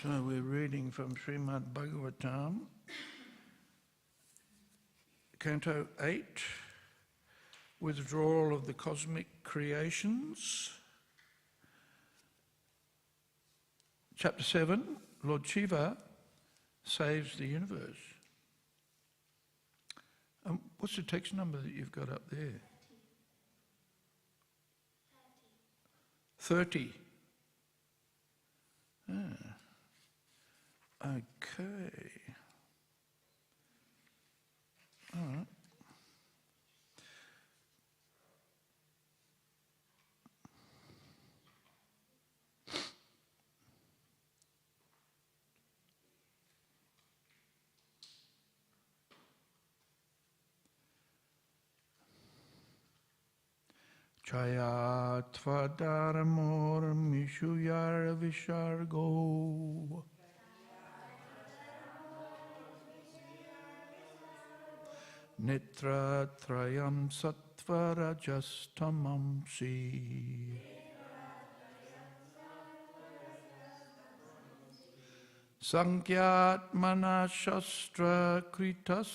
So we're reading from Śrīmad Bhāgavatam, Canto 8, Withdrawal of the Cosmic Creations. Chapter 7, Lord Shiva saves the universe. What's the text number that you've got up there? 30. Okay. All right. Chayatvadarmor Mishuyar Vishargo Nitra Trayam Satvarajastamamsi Sankyatmana Shastra Kritas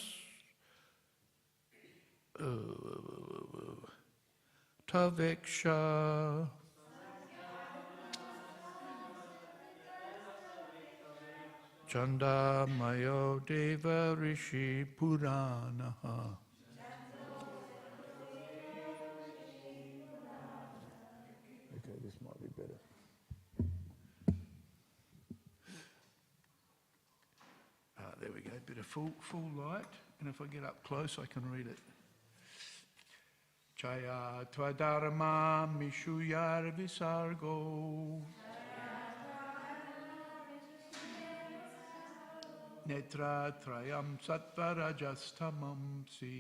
Taveksha Chanda Mayo Deva Rishi Puranaha. Okay, this might be better. There we go, bit of full light, and if I get up close I can read it. Chaya Tvadarma Mishuyar Visargo Netra Trayam Satvarajastamamsi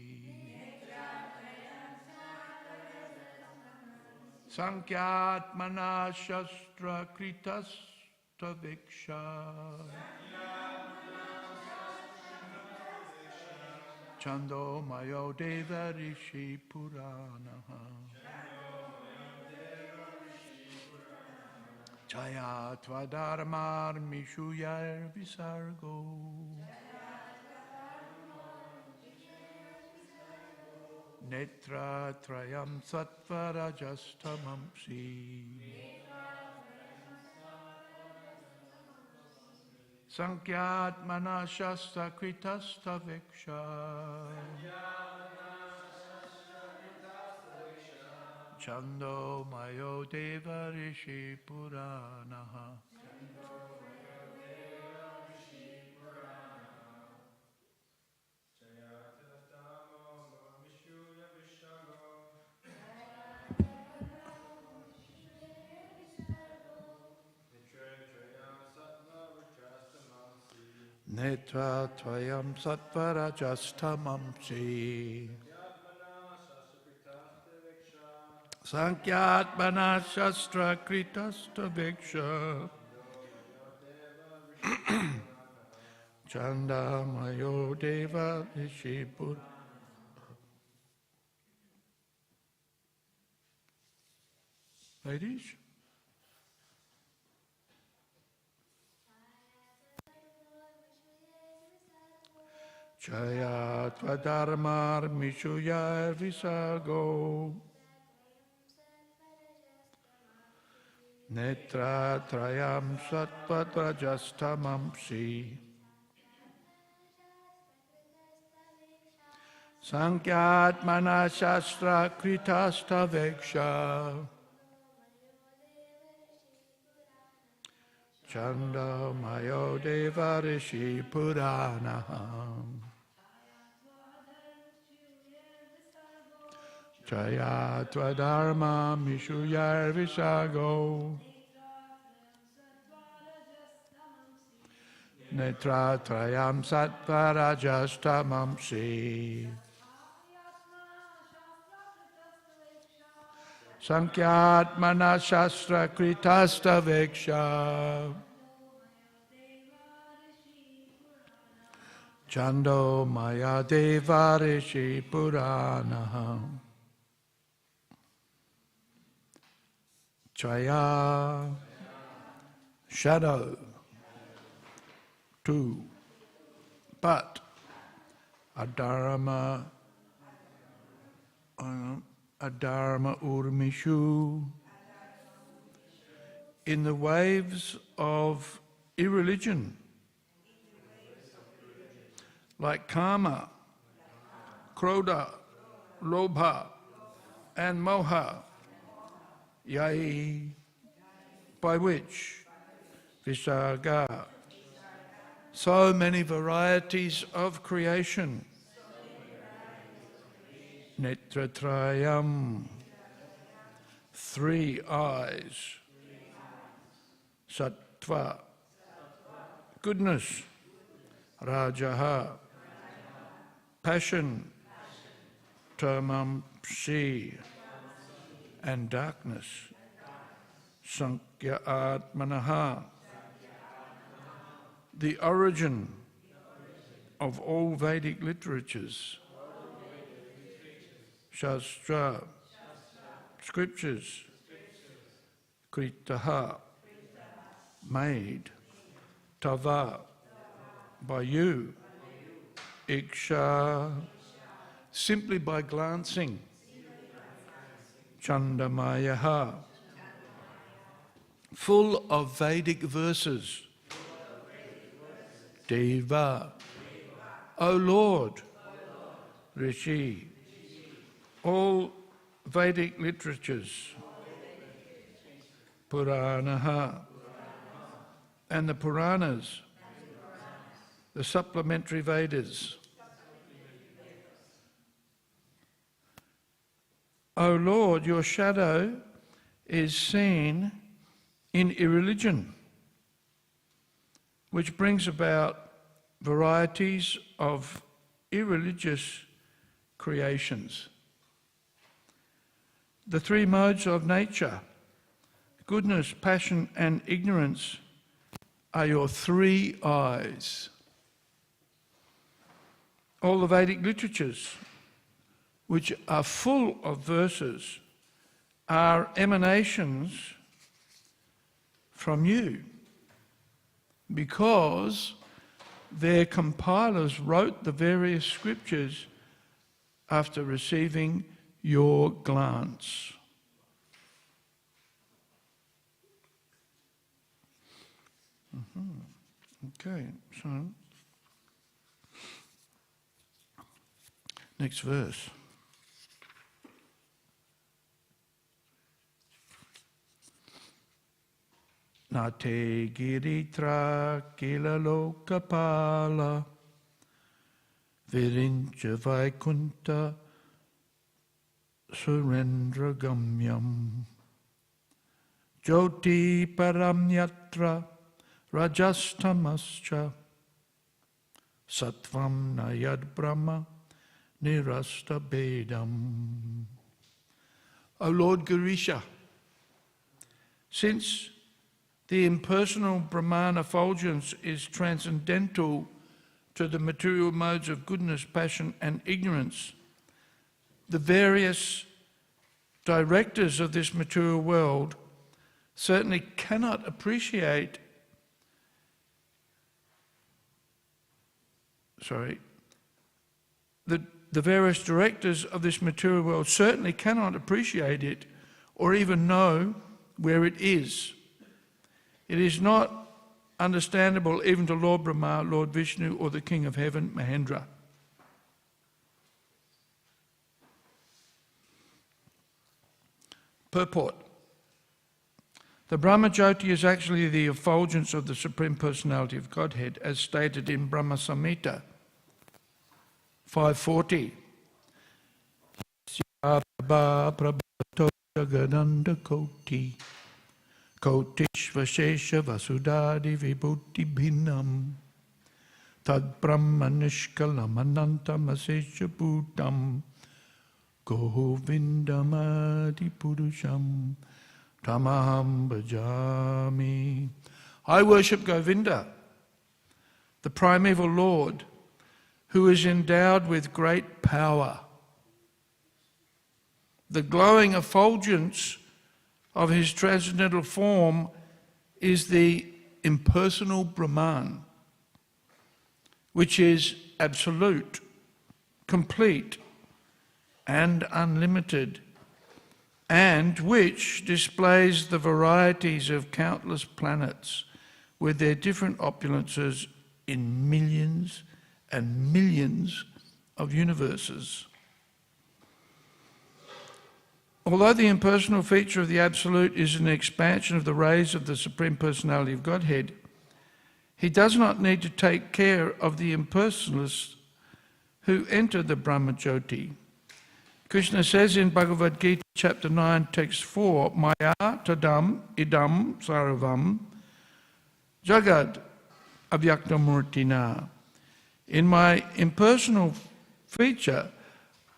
Sankyatmana Shastra Kritas Taveksha Chando Mayo Deva Rishi Puranaha Chaya Tvadarmar Mishuyar Visargo Netra Trayam Satvarajastamamsi Sankyatmana Shastra Kritas Taveksha Chando Mayo Deva Rishi Puranaha Netra Tvayam Satvarajastamamsi Sankyatmana Shastra Kritas Taveksha Chanda Mayo Deva Rishi Puranaha. Ladies? Chaya Tvadarmar Mishuyar Visargo Netra Trayam Satvatrajastamamsi Sankyatmana Shastra Kritas Taveksha Chanda Mayo Deva Rishi Puranaha Chaya Tvadarma Mishuyar Visargo Netra Trayam Satvarajastamamsi Sankyatmana Shastra Kritas Taveksha Chando Maya Deva Rishi Puranaha Chaya shadow, 2. But adharma urmishu, in the waves of irreligion, like karma, krodha, lobha, and moha, yai, by which visarga, so many varieties of creation, netratrayam, 3 eyes, sattva, goodness, rajaha, passion, tamamsi, and darkness, sankhya atmanaha, the origin of all Vedic literatures, shastra, scriptures, kritaha, made, tava, by you, iksha, simply by glancing, chandamayaha, full of Vedic verses, deva, O Lord, rishi, all Vedic literatures, puranaha, and the Puranas, the supplementary Vedas. O Lord, your shadow is seen in irreligion, which brings about varieties of irreligious creations. The 3 modes of nature, goodness, passion, and ignorance, are your 3 eyes. All the Vedic literatures, which are full of verses, are emanations from you, because their compilers wrote the various scriptures after receiving your glance. Okay, so next verse. Nate giritra kilalokapala virincha vaikunta surendra gamyam jyoti paramyatra rajastamascha sattvam nayad brahma nirasta bedam. O Lord Girisha, since the impersonal Brahman effulgence is transcendental to the material modes of goodness, passion, and ignorance, the various directors of this material world certainly cannot appreciate the various directors of this material world certainly cannot appreciate it or even know where it is. It is not understandable even to Lord Brahma, Lord Vishnu, or the King of Heaven, Mahendra. Purport. The Brahma Jyoti is actually the effulgence of the Supreme Personality of Godhead, as stated in Brahma Samhita 540. Prabhato Jagananda Koti Kotishvashesha Vasudadi Vibhuti Bhinam Tad Brahma Nishkalam Anantam Asesha Bhutam Govindamadi Purusham Tamaham Bhajami. I worship Govinda, the primeval Lord, who is endowed with great power. The glowing effulgence of his transcendental form is the impersonal Brahman. which is absolute, complete, and unlimited, and which displays the varieties of countless planets with their different opulences in millions and millions of universes. Although the impersonal feature of the Absolute is an expansion of the rays of the Supreme Personality of Godhead, he does not need to take care of the impersonalists who enter the Brahmajyoti. Krishna says in Bhagavad Gita chapter 9, text 4, Maya tadam idam saravam jagad avyaktamurtina. In my impersonal feature,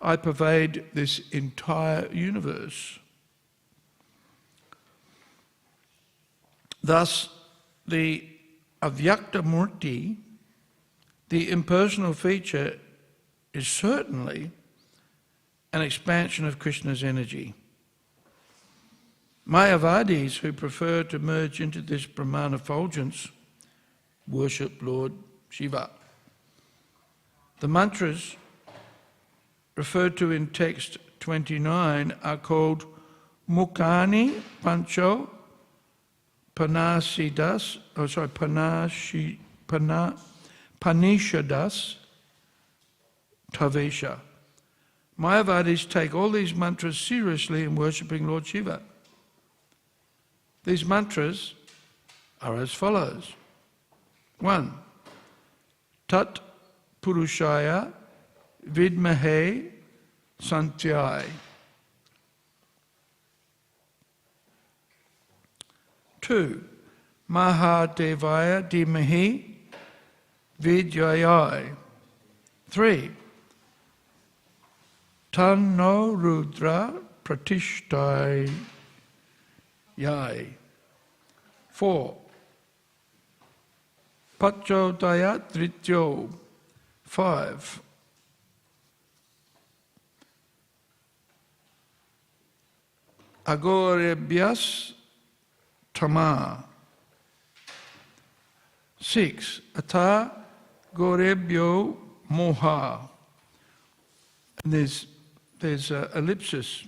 I pervade this entire universe. Thus, the Avyaktamurti, the impersonal feature, is certainly an expansion of Krishna's energy. Mayavadis who prefer to merge into this Brahman effulgence worship Lord Shiva. The mantras referred to in text 29 are called Mukhani Pancho Panishadas Tavesha. Mayavadis take all these mantras seriously in worshipping Lord Shiva. These mantras are as follows. 1. Tat Purushaya Vidmahe Santyai. 2. Mahadevaya Dhimahi Vidyayai. 3. Tanno Rudra Pratishtai Yai. 4. Pachodayat Drityo. 5. Agorebhyas Tama. 6. Ata Gorebhyo Moha. And there's ellipsis,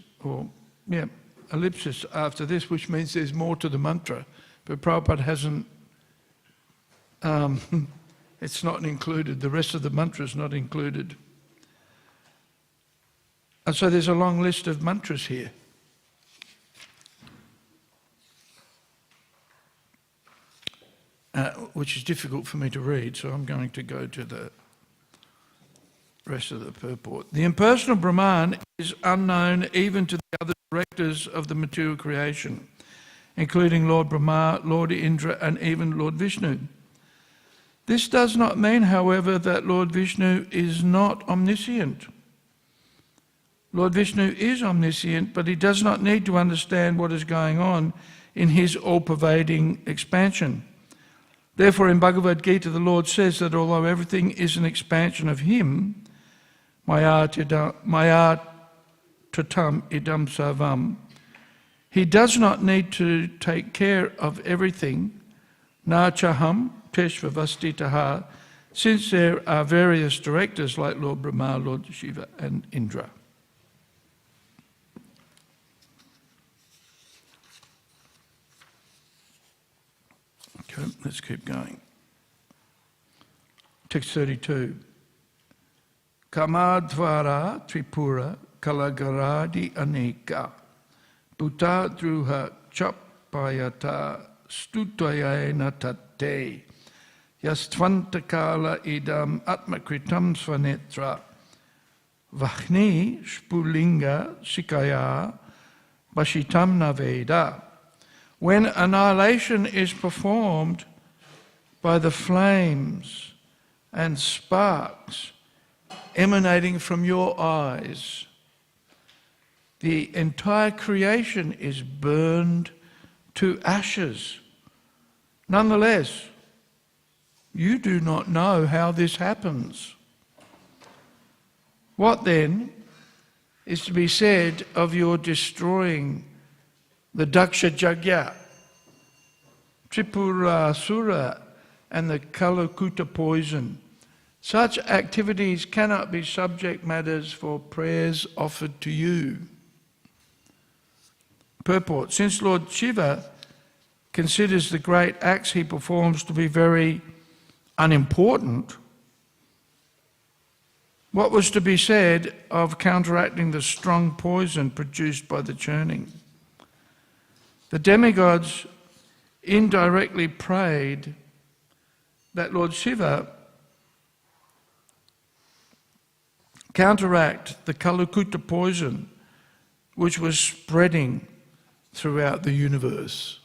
ellipsis after this, which means there's more to the mantra. But Prabhupada hasn't, it's not included. The rest of the mantra is not included. And so there's a long list of mantras here. Which is difficult for me to read, so I'm going to go to the rest of the purport. The impersonal Brahman is unknown even to the other directors of the material creation, including Lord Brahma, Lord Indra, and even Lord Vishnu. This does not mean, however, that Lord Vishnu is not omniscient. Lord Vishnu is omniscient, but he does not need to understand what is going on in his all-pervading expansion. Therefore, in Bhagavad Gita, the Lord says that although everything is an expansion of him, Maya tatam idam sarvam, he does not need to take care of everything, na chaham teshvavastitaha, since there are various directors like Lord Brahma, Lord Shiva, and Indra. Okay, let's keep going. Text 32. Kamadvara Tripura Kalagaradi Aneka Bhuta Druha Chapayata Stutayena Tate Yastvantakala Idam Atmakritam Svanetra Vahni Spulinga Shikaya Bashitam Naveda. When annihilation is performed by the flames and sparks emanating from your eyes, the entire creation is burned to ashes. Nonetheless, you do not know how this happens. What then is to be said of your destroying the Daksha Jagya, Tripura Sura, and the Kalakuta poison, Such activities cannot be subject matters for prayers offered to you. Purport. Since Lord Shiva considers the great acts he performs to be very unimportant, what was to be said of counteracting the strong poison produced by the churning? The demigods indirectly prayed that Lord Shiva counteract the Kalakuta poison which was spreading throughout the universe.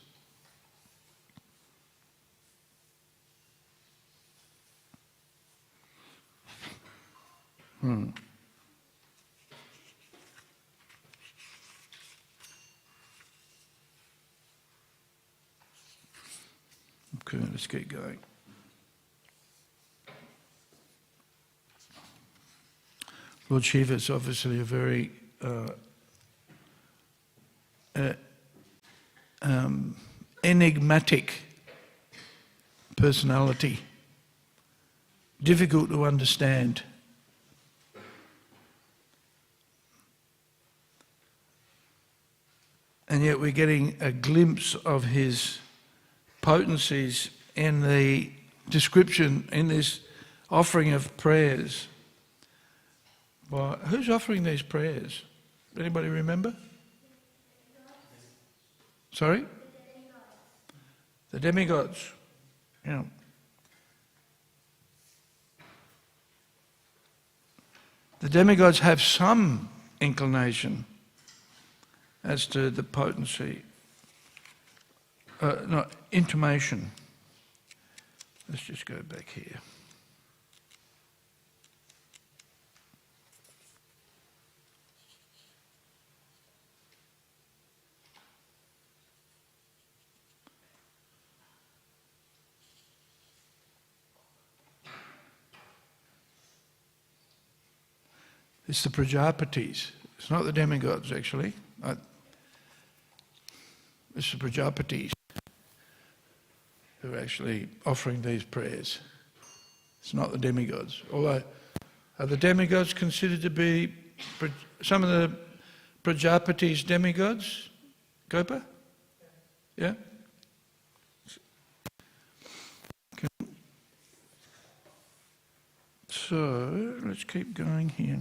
Okay, let's keep going. Lord Shiva is obviously a very enigmatic personality, difficult to understand. And yet we're getting a glimpse of his potencies in the description, in this offering of prayers. Well, who's offering these prayers? Anybody remember? Sorry? The demigods. Yeah. The demigods have some inclination as to the potency, intimation. Let's just go back here. It's the Prajapatis. It's not the demigods, actually. It's the Prajapatis who are actually offering these prayers. It's not the demigods. Although, are the demigods considered to be some of the Prajapatis demigods? Gopa? Yeah? Okay. So, let's keep going here.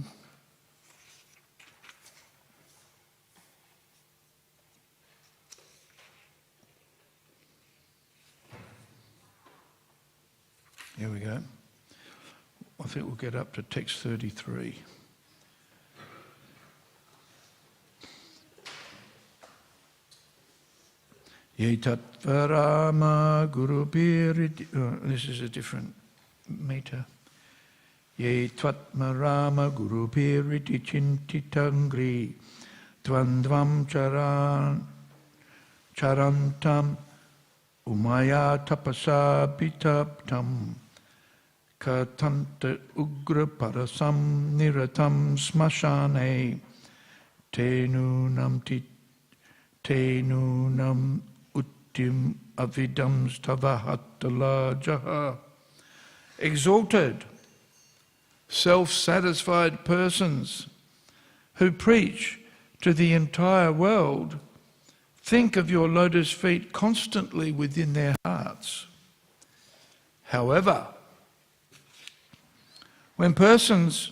Here we go. I think we'll get up to text 33. Ye tatvarama guru biriti. This is a different meter. Ye tatvarama guru biriti chintitangri tvandvam charantam umaya tapasa bitaptam katanta ugra parasam niratam smashane tenunam uttim avidam stavahatalajaha. Exalted, self-satisfied persons who preach to the entire world think of your lotus feet constantly within their hearts. However, when persons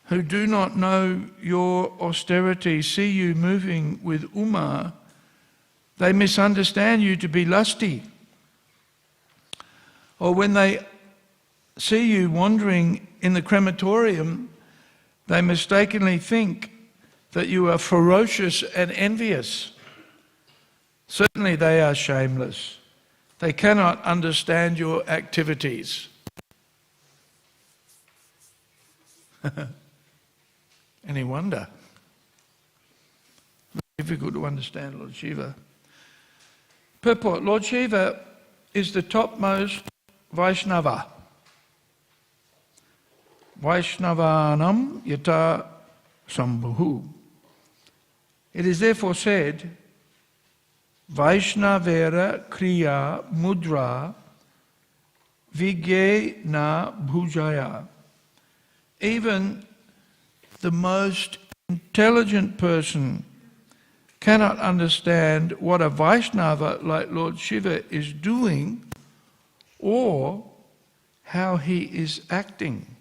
who do not know your austerity see you moving with Uma, they misunderstand you to be lusty. Or when they see you wandering in the crematorium, they mistakenly think that you are ferocious and envious. Certainly they are shameless. They cannot understand your activities. Any wonder? Difficult to understand Lord Shiva. Purport. Lord Shiva is the topmost Vaishnava. Vaishnavanam yata sambhuhu. It is therefore said, Vaishnavera kriya mudra Vigye na bhujaya. Even the most intelligent person cannot understand what a Vaishnava like Lord Shiva is doing or how he is acting.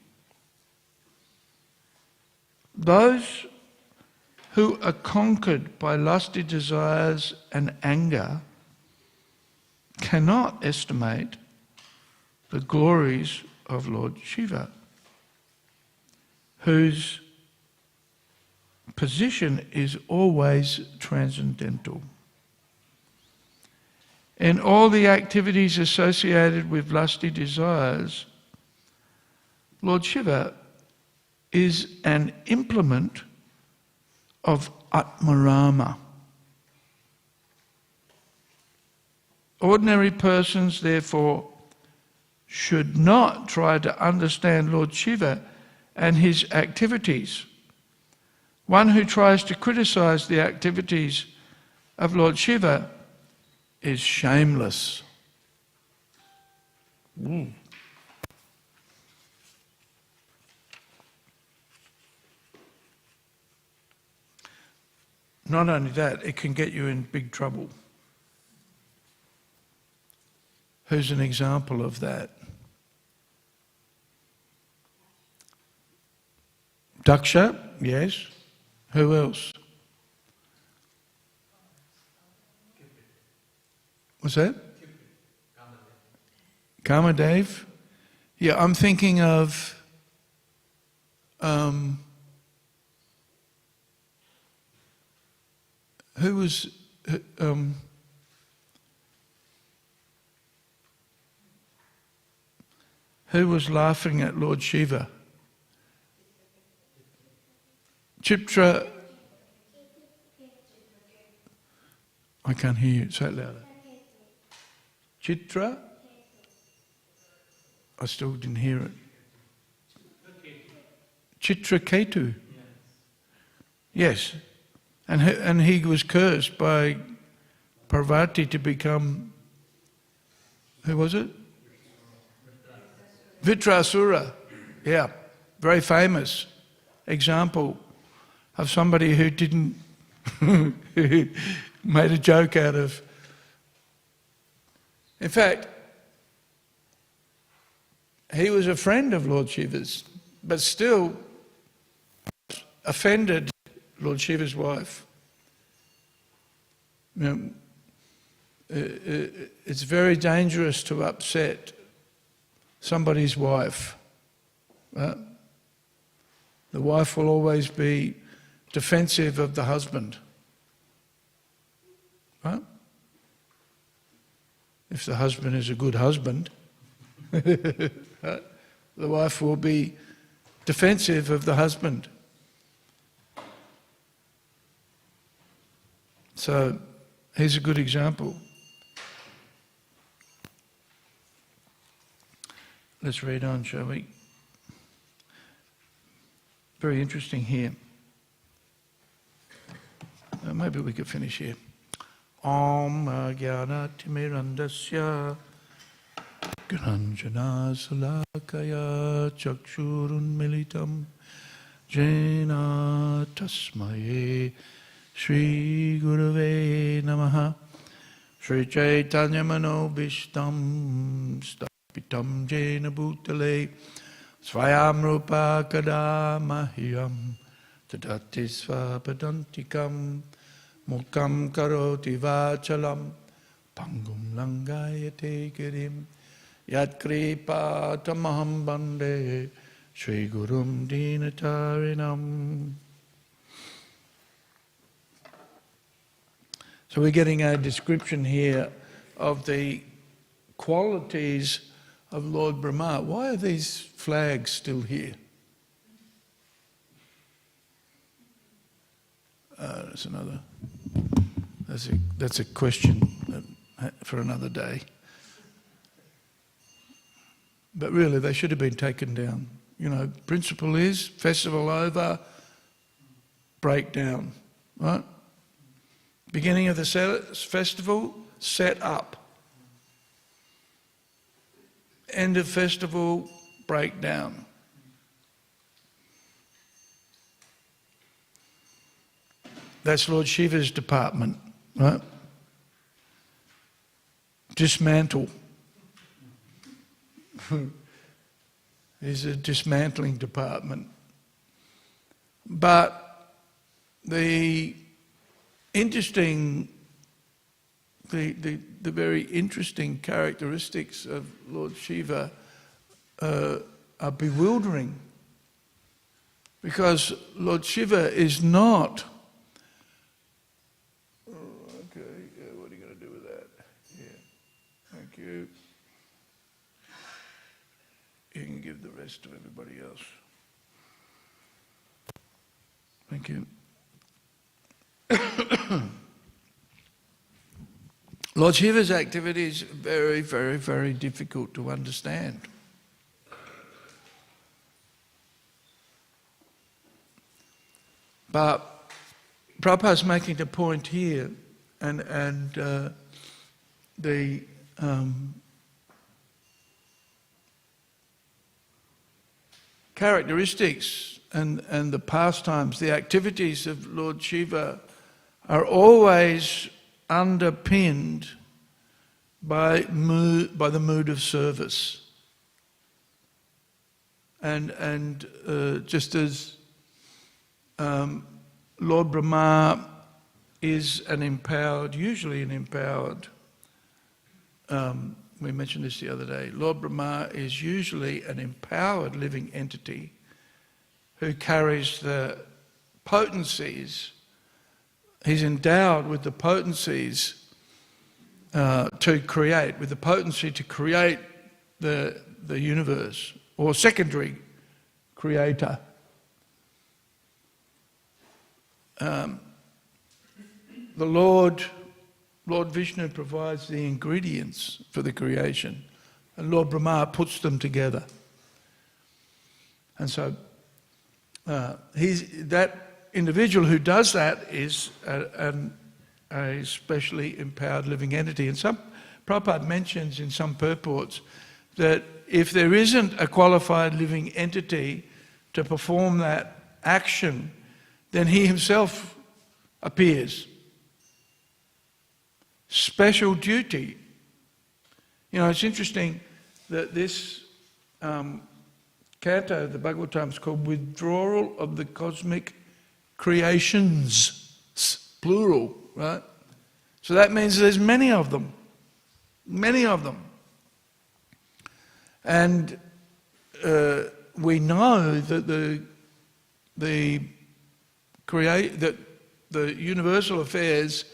Those who are conquered by lusty desires and anger cannot estimate the glories of Lord Shiva, whose position is always transcendental. In all the activities associated with lusty desires, Lord Shiva is an implement of Atmarama. Ordinary persons, therefore, should not try to understand Lord Shiva and his activities. One who tries to criticize the activities of Lord Shiva is shameless. Not only that, it can get you in big trouble. Who's an example of that? Daksha, yes. Who else? What's that? Kamadev. Yeah, I'm thinking of who was laughing at Lord Shiva? Chitra. I can't hear you. Say it louder. Chitra. I still didn't hear it. Chitraketu. Yes. And he was cursed by Parvati to become, who was it? Vitrasura. Yeah. Very famous example of somebody who didn't, who made a joke out of. In fact, he was a friend of Lord Shiva's, but still offended Lord Shiva's wife. You know, it's very dangerous to upset somebody's wife. Right? The wife will always be defensive of the husband. Right? If the husband is a good husband, right? The wife will be defensive of the husband. So here's a good example. Let's read on, shall we? Very interesting here. Maybe we could finish here. Om Jnana-timirandasya Granjana Salakaya Chakshurunmilitam Jena Tasmaye Shri Gurave Namaha Shri Chaitanya Manobishtam Stapitam Jena Bhutale Swayam Rupa Kada Mahiyam Tadati Svapadantikam Mukam Karoti Vachalam Pangum Langayate Girim Yat Kripa Tamaham Bande Shri Gurum Dinatarinam. So we're getting a description here of the qualities of Lord Brahma. Why are these flags still here? That's a question for another day. But really, they should have been taken down. You know, principle is festival over, break down, right? Beginning of the festival, set up. end of festival, breakdown. That's Lord Shiva's department, right? Dismantle. There's a dismantling department. But the interesting, the very interesting characteristics of Lord Shiva are bewildering, because Lord Shiva is not. Okay, what are you going to do with that? Yeah, thank you. You can give the rest to everybody else. Thank you. Lord Shiva's activity is very, very, very difficult to understand. But Prabhupada's making the point here, and the characteristics and the pastimes, the activities of Lord Shiva are always underpinned by the mood of service. And just as Lord Brahma is usually an empowered, we mentioned this the other day, Lord Brahma is usually an empowered living entity who carries the potencies. He's endowed with the potencies to create, with the potency to create the universe, or secondary creator. The Lord Vishnu provides the ingredients for the creation, and Lord Brahma puts them together. And so that individual who does that is a specially empowered living entity. And Prabhupada mentions in some purports that if there isn't a qualified living entity to perform that action, then he himself appears. Special duty. You know, it's interesting that this canto, the Bhagavatam, is called Withdrawal of the Cosmic Creations, plural, right? So that means there's many of them. Many of them. And we know that the universal affairs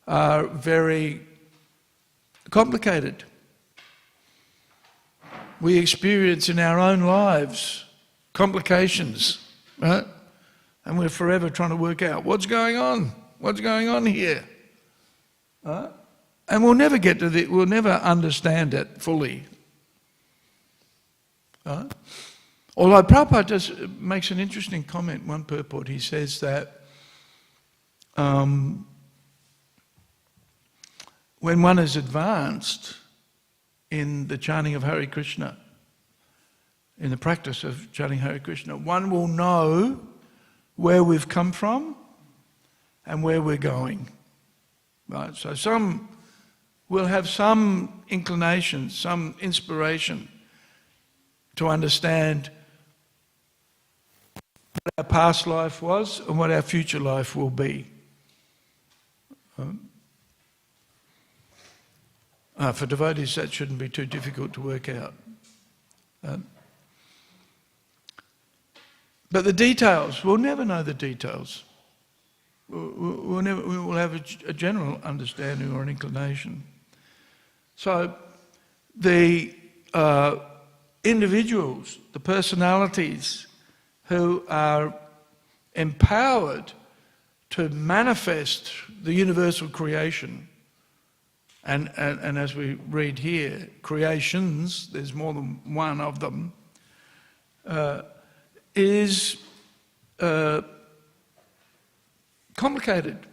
are very complicated. We experience in our own lives complications, right? And we're forever trying to work out what's going on here, right? And we'll never we'll never understand it fully. Right? Although Prabhupada makes an interesting comment, one purport. He says that when one is advanced in the chanting of Hare Krishna, in the practice of chanting Hare Krishna, one will know where we've come from and where we're going. Right? So some will have some inclination, some inspiration to understand what our past life was and what our future life will be. For devotees, that shouldn't be too difficult to work out. But the details, we'll never know the details. We will have a general understanding or an inclination. So the individuals, the personalities who are empowered to manifest the universal creation, and as we read here, creations, there's more than one of them, is complicated,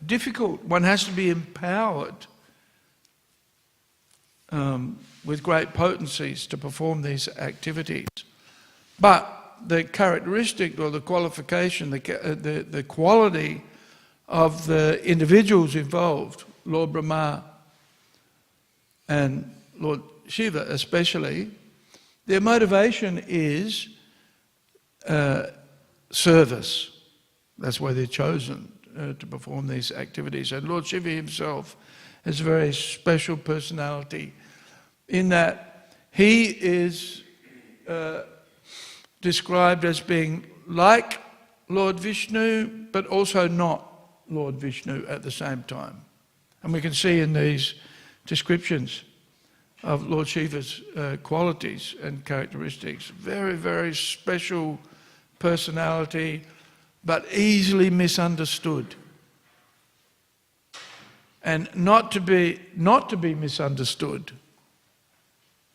difficult. One has to be empowered with great potencies to perform these activities. But the characteristic or the qualification, the quality of the individuals involved, Lord Brahma and Lord Shiva especially, their motivation is service. That's why they're chosen to perform these activities. And Lord Shiva himself is a very special personality in that he is described as being like Lord Vishnu, but also not Lord Vishnu at the same time. And we can see in these descriptions of Lord Shiva's qualities and characteristics, very, very special personality, but easily misunderstood. And not to be misunderstood.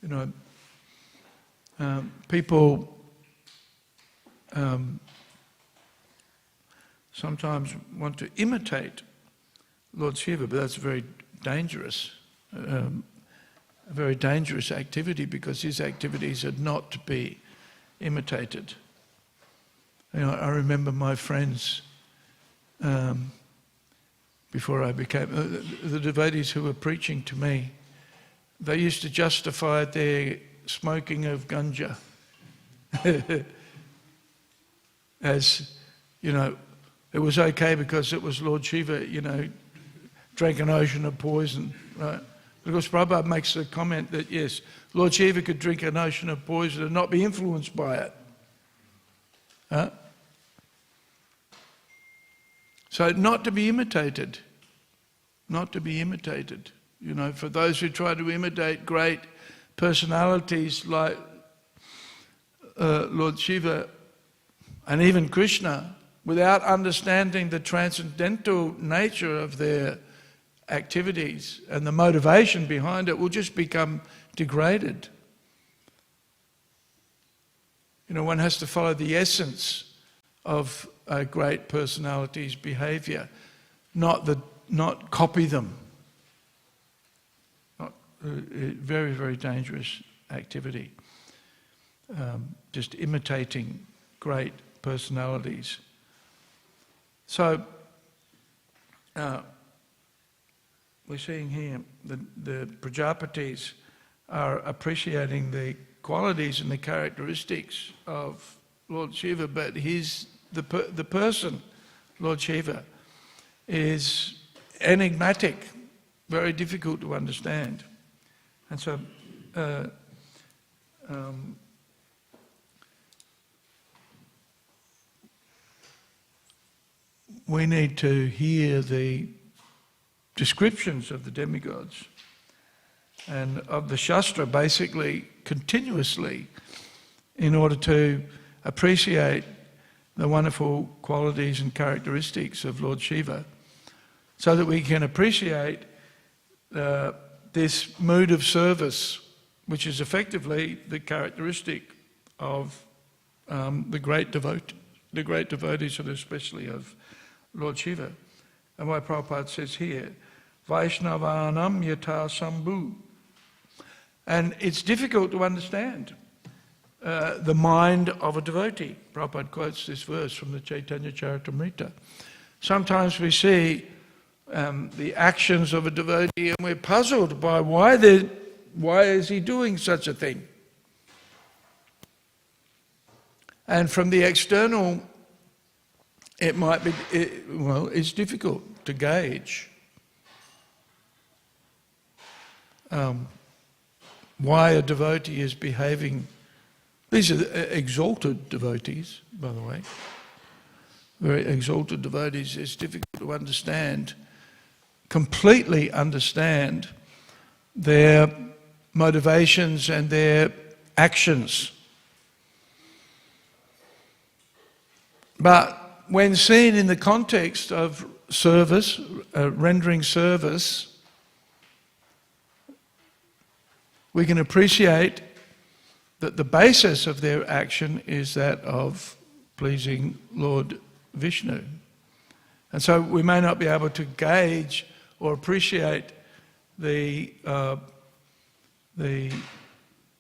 You know, people sometimes want to imitate Lord Shiva, but that's very dangerous. A very dangerous activity, because his activities are not to be imitated. You know, I remember my friends, before I became, the devotees who were preaching to me, they used to justify their smoking of ganja as, you know, it was okay because it was Lord Shiva, you know, drank an ocean of poison, right? Because Prabhupada makes the comment that, yes, Lord Shiva could drink an ocean of poison and not be influenced by it. Huh? So not to be imitated. Not to be imitated. You know, for those who try to imitate great personalities like Lord Shiva and even Krishna, without understanding the transcendental nature of their activities and the motivation behind it, will just become degraded. You know, one has to follow the essence of a great personality's behaviour, not copy them. Very, very dangerous activity. Just imitating great personalities. So, we're seeing here the Prajapatis are appreciating the qualities and the characteristics of Lord Shiva, but the person, Lord Shiva, is enigmatic, very difficult to understand. And so we need to hear the descriptions of the demigods and of the Shastra basically continuously in order to appreciate the wonderful qualities and characteristics of Lord Shiva, so that we can appreciate this mood of service, which is effectively the characteristic of the great devotees, and especially of Lord Shiva. And why Prabhupada says here, Vaishnavanam yatha sambhu. And it's difficult to understand the mind of a devotee. Prabhupada quotes this verse from the Chaitanya Charitamrita. Sometimes we see the actions of a devotee and we're puzzled by why is he doing such a thing? And from the external, it might be, it's difficult to gauge why a devotee is behaving. These are exalted devotees, by the way. Very exalted devotees. It's difficult to understand, completely understand their motivations and their actions. But when seen in the context of service, rendering service, we can appreciate that the basis of their action is that of pleasing Lord Vishnu. And so we may not be able to gauge or appreciate the the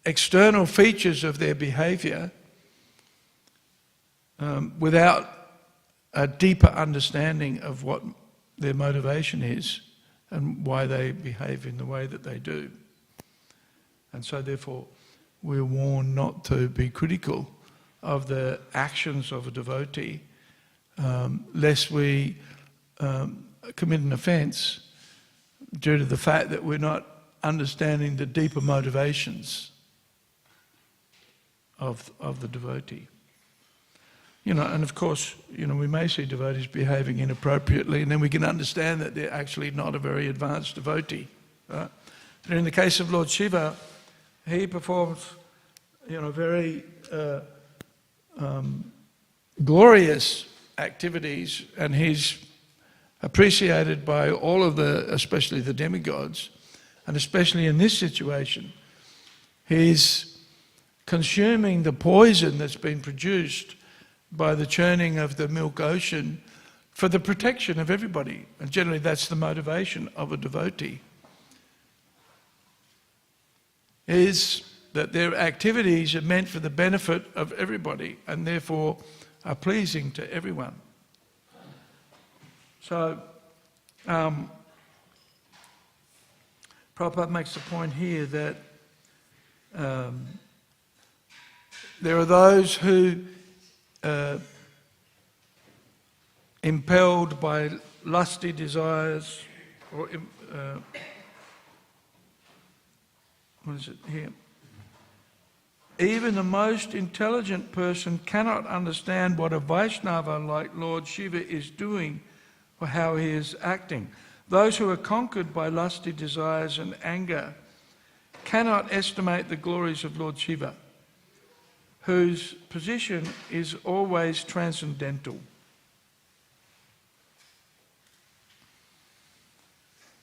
external features of their behavior without a deeper understanding of what their motivation is and why they behave in the way that they do. And so therefore we're warned not to be critical of the actions of a devotee lest we commit an offence due to the fact that we're not understanding the deeper motivations of the devotee. You know, and of course, you know, we may see devotees behaving inappropriately, and then we can understand that they're actually not a very advanced devotee. Right? But in the case of Lord Shiva, he performs, you know, very glorious activities, and he's appreciated by all of the, especially the demigods, and especially in this situation, he's consuming the poison that's been produced by the churning of the milk ocean for the protection of everybody. And generally that's the motivation of a devotee, is that their activities are meant for the benefit of everybody and therefore are pleasing to everyone. So, Prabhupada makes the point here that there are those who impelled by lusty desires, or what is it here? Even the most intelligent person cannot understand what a Vaishnava like Lord Shiva is doing or how he is acting. Those who are conquered by lusty desires and anger cannot estimate the glories of Lord Shiva, whose position is always transcendental.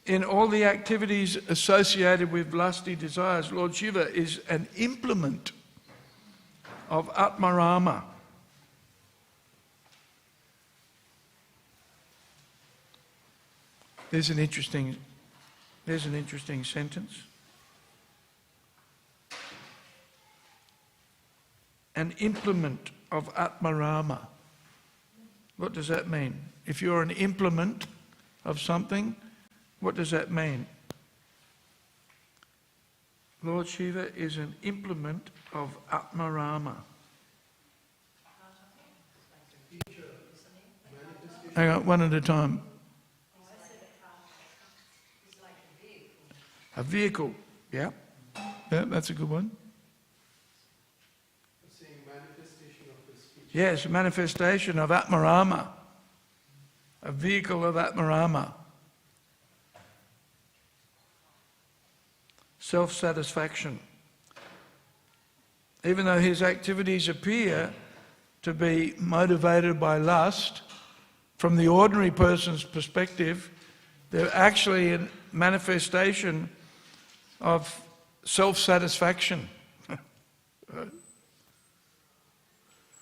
In all the activities associated with lusty desires, Lord Shiva is an implement of Atmarama. There's an interesting sentence. An implement of Atmarama. What does that mean? If you're an implement of something, what does that mean? Lord Shiva is an implement of Atmarama. Hang on, one at a time. A vehicle, yeah. Yeah, that's a good one. Yes, manifestation of Atmarama. A vehicle of Atmarama. Self-satisfaction. Even though his activities appear to be motivated by lust, from the ordinary person's perspective, they're actually a manifestation of self-satisfaction.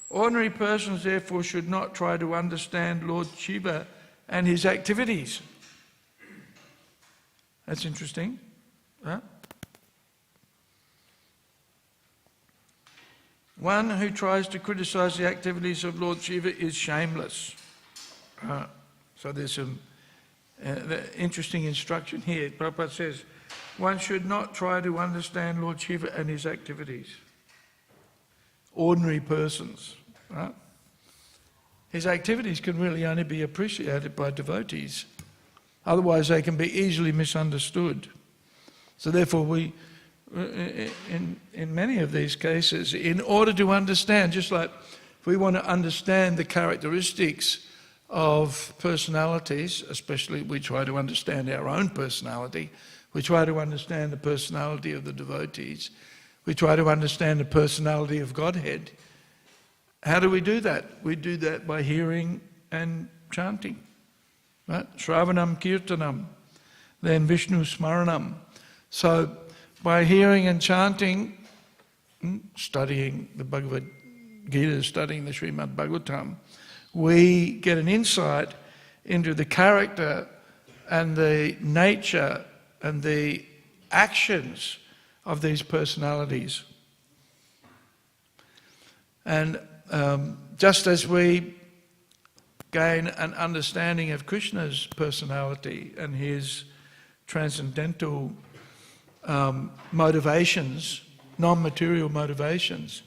Ordinary persons, therefore, should not try to understand Lord Shiva and his activities. That's interesting. Huh? One who tries to criticize the activities of Lord Shiva is shameless. So there's some interesting instruction here. Prabhupada says, one should not try to understand Lord Shiva and his activities. Ordinary persons. Right? His activities can really only be appreciated by devotees. Otherwise they can be easily misunderstood. So therefore we, in many of these cases, in order to understand, just like if we want to understand the characteristics of personalities, especially we try to understand our own personality, we try to understand the personality of the devotees, we try to understand the personality of Godhead. How do we do that? We do that by hearing and chanting. Right? Shravanam kirtanam, then Vishnu smaranam. So by hearing and chanting, studying the Bhagavad Gita, studying the Śrīmad Bhāgavatam, we get an insight into the character and the nature and the actions of these personalities. And just as we gain an understanding of Krishna's personality and his transcendental motivations, non-material motivations,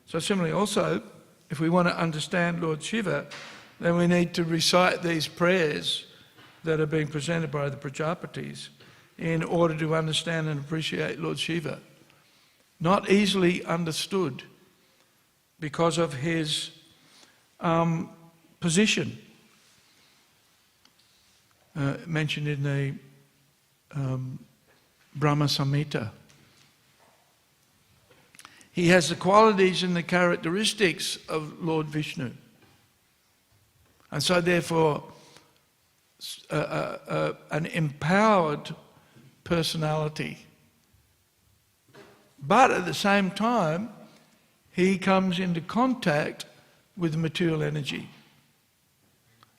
so similarly also, if we want to understand Lord Shiva, then we need to recite these prayers that are being presented by the Prajapatis in order to understand and appreciate Lord Shiva. Not easily understood because of his position mentioned in the Brahma Samhita. He has the qualities and the characteristics of Lord Vishnu. And so therefore, an empowered personality. But at the same time, he comes into contact with material energy.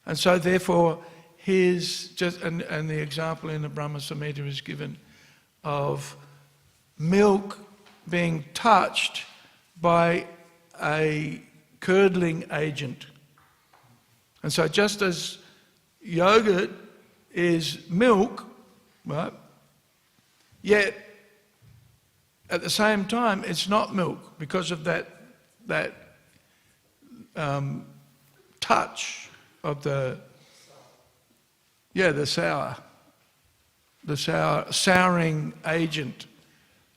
And so therefore, and the example in the Brahma Samhita is given of milk being touched by a curdling agent. And so just as yogurt is milk, right, yet at the same time it's not milk because of that touch of the souring agent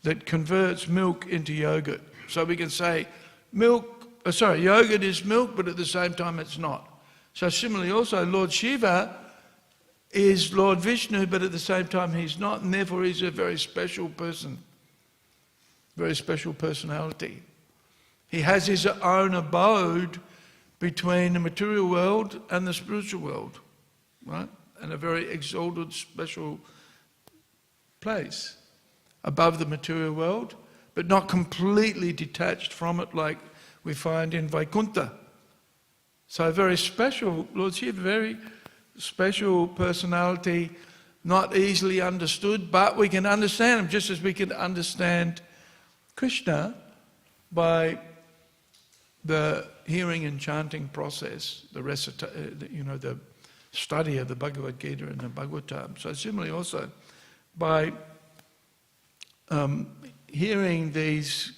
that converts milk into yogurt. So we can say yogurt is milk, but at the same time it's not. So similarly also, Lord Shiva is Lord Vishnu, but at the same time he's not, and therefore he's a very special person, very special personality. He has his own abode between the material world and the spiritual world, right? And a very exalted, special place above the material world, but not completely detached from it like we find in Vaikuntha. So very special, Lord Shiva, very special personality, not easily understood, but we can understand him just as we can understand Krishna by the hearing and chanting process, the study of the Bhagavad Gita and the Bhagavatam. So similarly also, by hearing these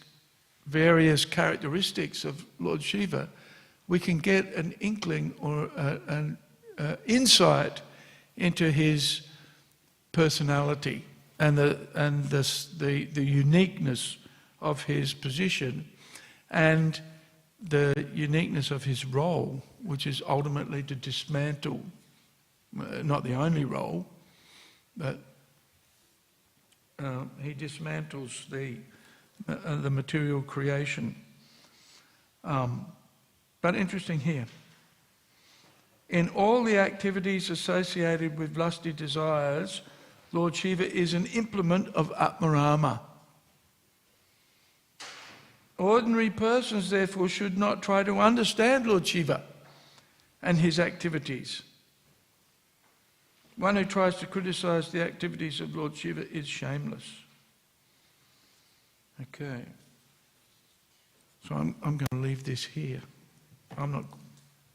various characteristics of Lord Shiva, we can get an inkling or an insight into his personality and the uniqueness of his position and the uniqueness of his role, which is ultimately to dismantle, not the only role, but he dismantles the material creation. But interesting here, in all the activities associated with lusty desires, Lord Shiva is an implement of Atmarama. Ordinary persons, therefore, should not try to understand Lord Shiva and his activities. One who tries to criticize the activities of Lord Shiva is shameless. Okay. So I'm going to leave this here. I'm not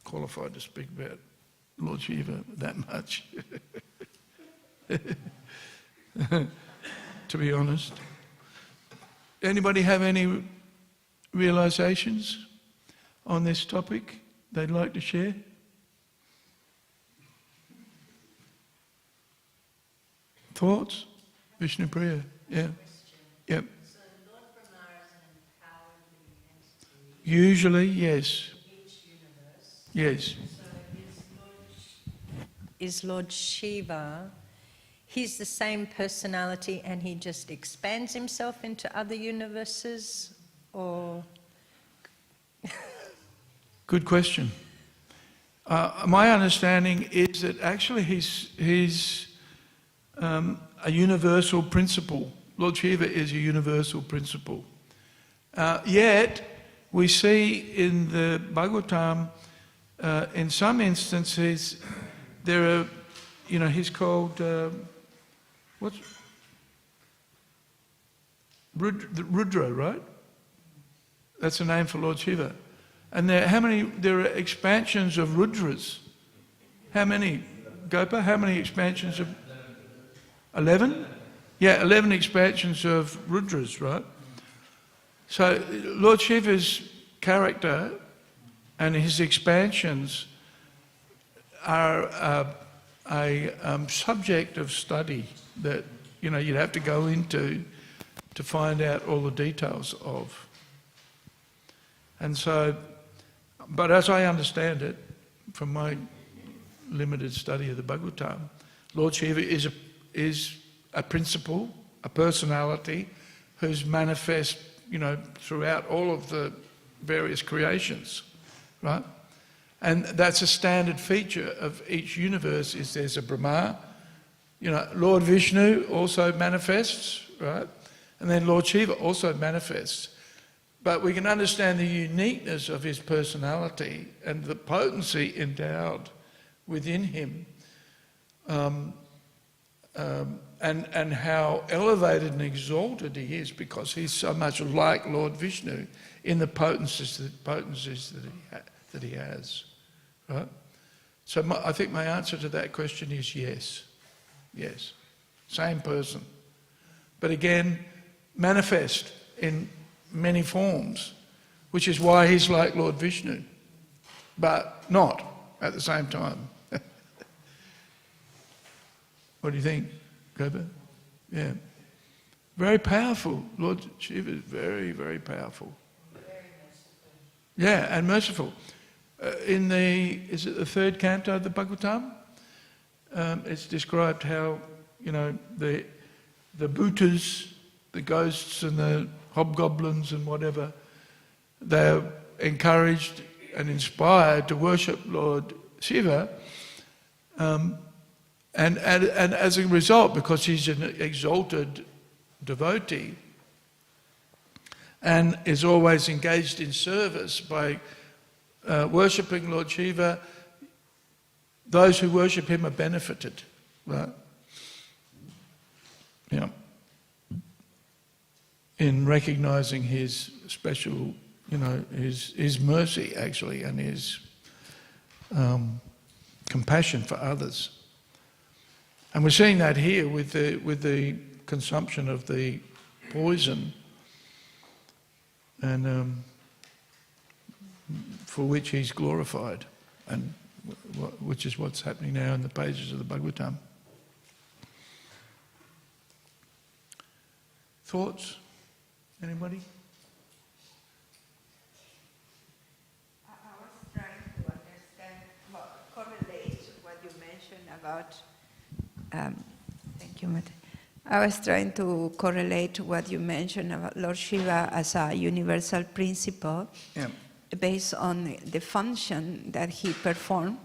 qualified to speak about Lord Shiva that much, to be honest. Anybody have any realizations on this topic they'd like to share? Thoughts? Vishnu Priya, yeah. Yep. So Lord Brahma is an empowered living entity. Usually, yes. In each universe. Yes. So is Lord Shiva, he's the same personality and he just expands himself into other universes, or? Good question. My understanding is that actually he's a universal principle. Lord Shiva is a universal principle. Yet, we see in the Bhagavatam, in some instances, there are, he's called, Rudra, right? That's the name for Lord Shiva. And there are expansions of Rudras. How many, Gopa? How many expansions of... 11? Yeah, 11 expansions of Rudras, right? So Lord Shiva's character and his expansions are a subject of study that, you know, you'd have to go into to find out all the details of. And so, but as I understand it, from my limited study of the Bhagavatam, Lord Shiva is a principle, a personality who's manifest, you know, throughout all of the various creations, right? And that's a standard feature of each universe, is there's a Brahma, you know, Lord Vishnu also manifests, right? And then Lord Shiva also manifests. But we can understand the uniqueness of his personality and the potency endowed within him, and how elevated and exalted he is, because he's so much like Lord Vishnu in the potencies that he has, right? So I think my answer to that question is yes. Yes. Same person. But again, manifest in many forms, which is why he's like Lord Vishnu, but not at the same time. What do you think, Gopa? Yeah. Very powerful. Lord Shiva is very, very powerful. Very merciful. Yeah, and merciful. Is it the third canto of the Bhagavatam? It's described how, you know, the bhutas, the ghosts and the hobgoblins and whatever, they're encouraged and inspired to worship Lord Shiva, and as a result, because he's an exalted devotee and is always engaged in service by worshipping Lord Shiva, those who worship him are benefited, right? Yeah. In recognizing his special, you know, his mercy actually, and his compassion for others. And we're seeing that here with the consumption of the poison, and for which he's glorified, and which is what's happening now in the pages of the Bhagavatam. Thoughts? Anybody? I was trying to understand, correlate what you mentioned about. Thank you, Mate. I was trying to correlate what you mentioned about Lord Shiva as a universal principle, yeah, based on the function that he performs.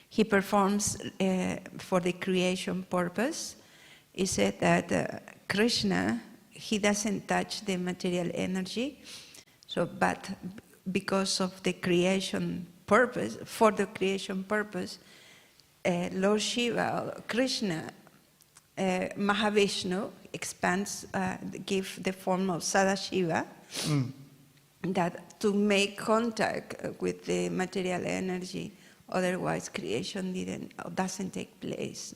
He performs for the creation purpose. He said that Krishna, he doesn't touch the material energy, but because of the creation purpose, for the creation purpose, Lord Shiva, Krishna, Mahavishnu expands, give the form of Sadashiva, that to make contact with the material energy, otherwise creation doesn't take place.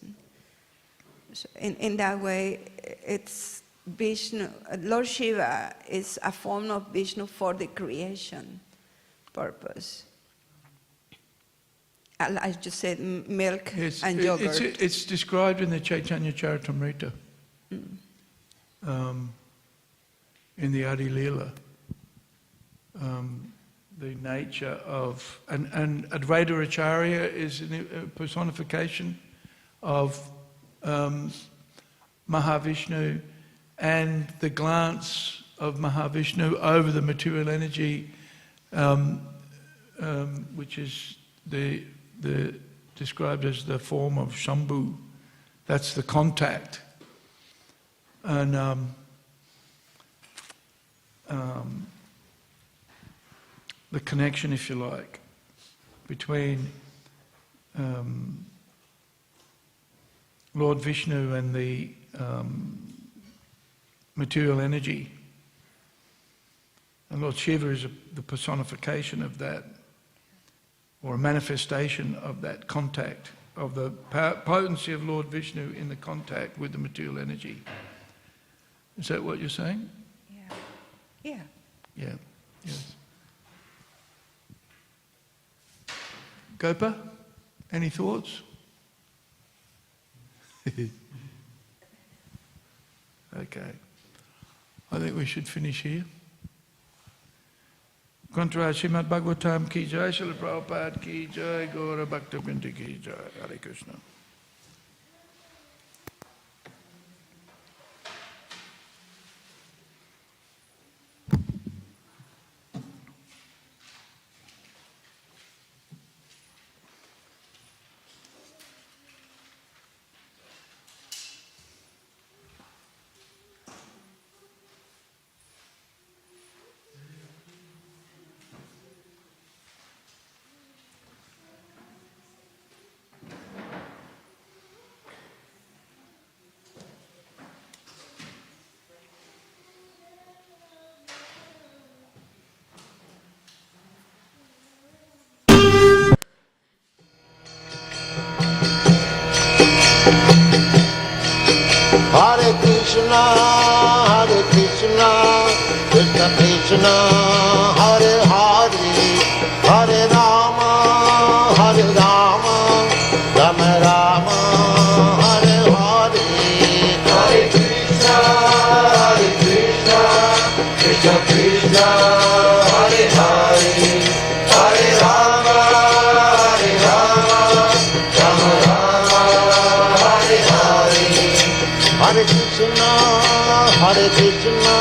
So in that way, it's Vishnu. Lord Shiva is a form of Vishnu for the creation purpose. I just said milk and yogurt. It's described in the Chaitanya Charitamrita, in the Adi Leela. The nature of, and Advaita-Acharya is a personification of Mahavishnu, and the glance of Mahavishnu over the material energy, which is described as the form of Shambhu. That's the contact. And the connection, if you like, between Lord Vishnu and the material energy. And Lord Shiva is the personification of that, or a manifestation of that contact, of the potency of Lord Vishnu in the contact with the material energy. Is that what you're saying? Yeah. Yeah. Yeah, yes. Gopa, any thoughts? Okay. I think we should finish here. Contra Śrīmad Bhāgavatam ki jai, Śrīla Prabhupada ki jai, Gaura Bhaktivedanta ki jai, Hare Krishna. Hare Krishna, Krishna Krishna, Hare Hare, Hare Rama, Rama Rama, Hare Hare. Hare Krishna, Krishna Krishna, Hare Hare, Hare Rama, Rama Rama, Hare Hare. Hare Krishna,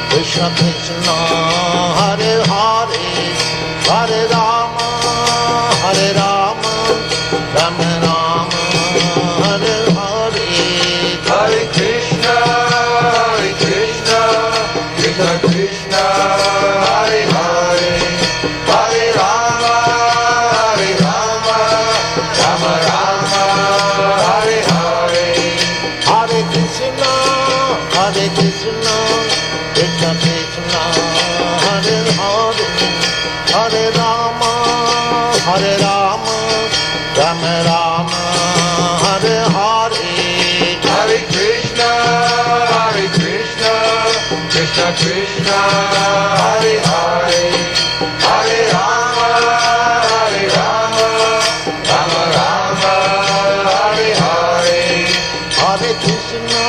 Krishna Krishna, Hare Hare, Hare Rama, Rama Rama, Hare Hare. Hare Krishna, Krishna Krishna, Hare Hare, Hare Rama, Rama Rama, Hare Hare. Hare Krishna, Krishna Krishna, Hare Hare, Hare Rama, Rama Rama, Hare Hare. Hare Krishna, Krishna Krishna, Hare Hare, Hare Rama, Rama Rama, Hare Hare. Hare Krishna,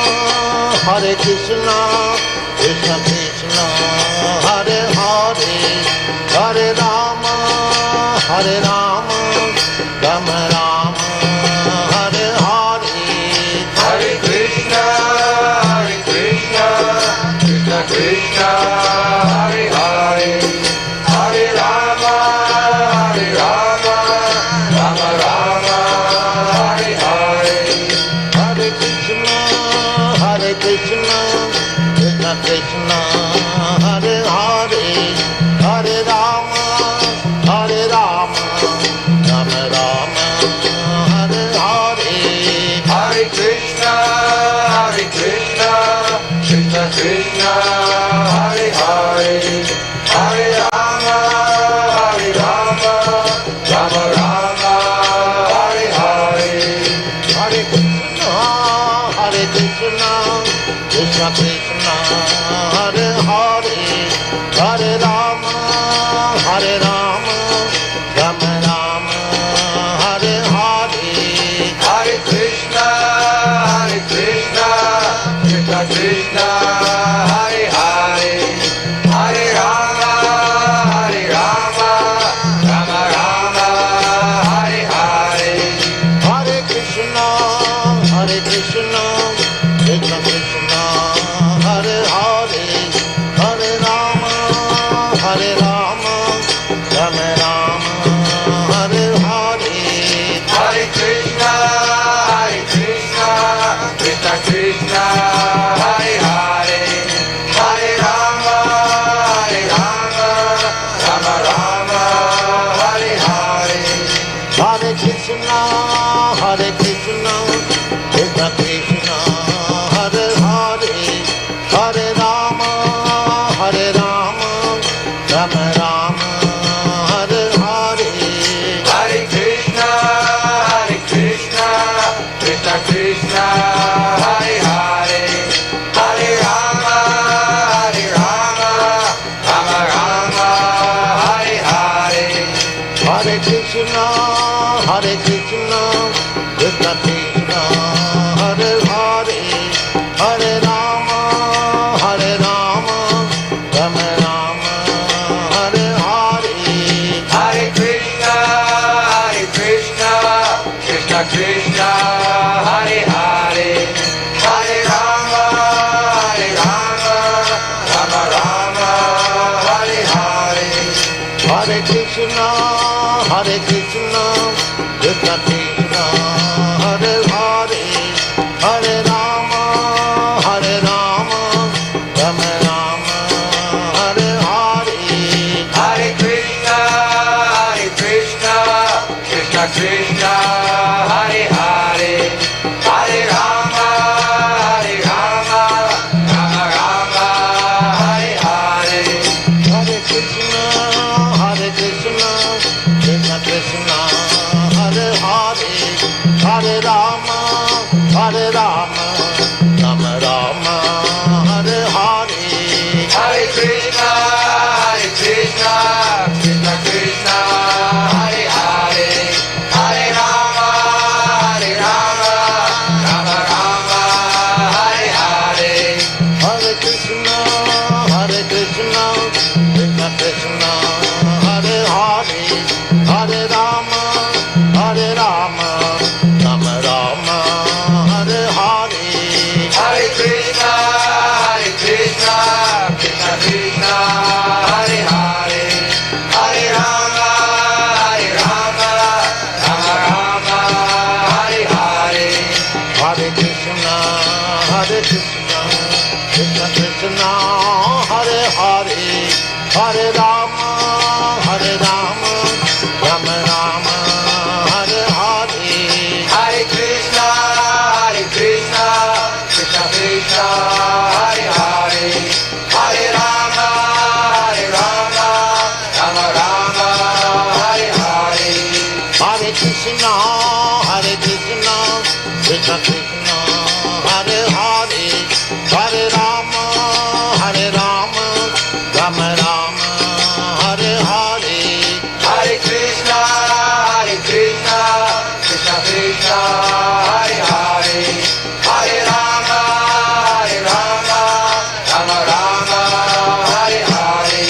Krishna Krishna, Hare Hare, Hare Rama, Rama Rama, Hare Hare. Hare Krishna, Krishna Krishna, Hare Hare, Hare Rama, Rama Rama, Hare Hare. Hare Krishna, Krishna Krishna, Hare Hare, Hare Rama, Rama Rama, Hare Hare. Hare Krishna, Krishna Krishna, Hare Hare, Hare Rama, Rama Rama, Hare Hare. Hare Krishna, Krishna Krishna, Hare Hare, Hare Rama, Rama Rama, Hare Hare. Hare Krishna, Krishna Krishna, Hare Hare, Hare Rama, Rama Rama, Hare Hare. Hare Krishna, Krishna Krishna, Hare Hare, Hare Rama, Rama Rama, Hare Hare. Hare Krishna, Krishna Krishna, Hare Hare, Hare Rama, Rama Rama, Hare Hare. Hare Krishna, Krishna Krishna, Hare Hare, Hare Krishna, Hare Krishna, Krishna Krishna, Hare Hare, Hare Rama, Hare Rama, Rama Rama, Hare Hare. Hare Krishna, Krishna Krishna, Hare Hare, Hare Rama, Rama Rama, Hare Hare. Hare Krishna, Krishna Krishna, Hare Hare, Hare Rama, Rama Rama, Hare Hare. Hare Krishna, Krishna Krishna, Hare Hare, Hare Rama, Rama Rama, Hare Hare.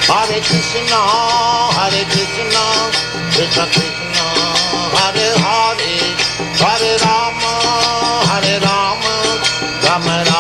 Hare Krishna, Krishna Krishna, Hare Hare, Hare Rama, Rama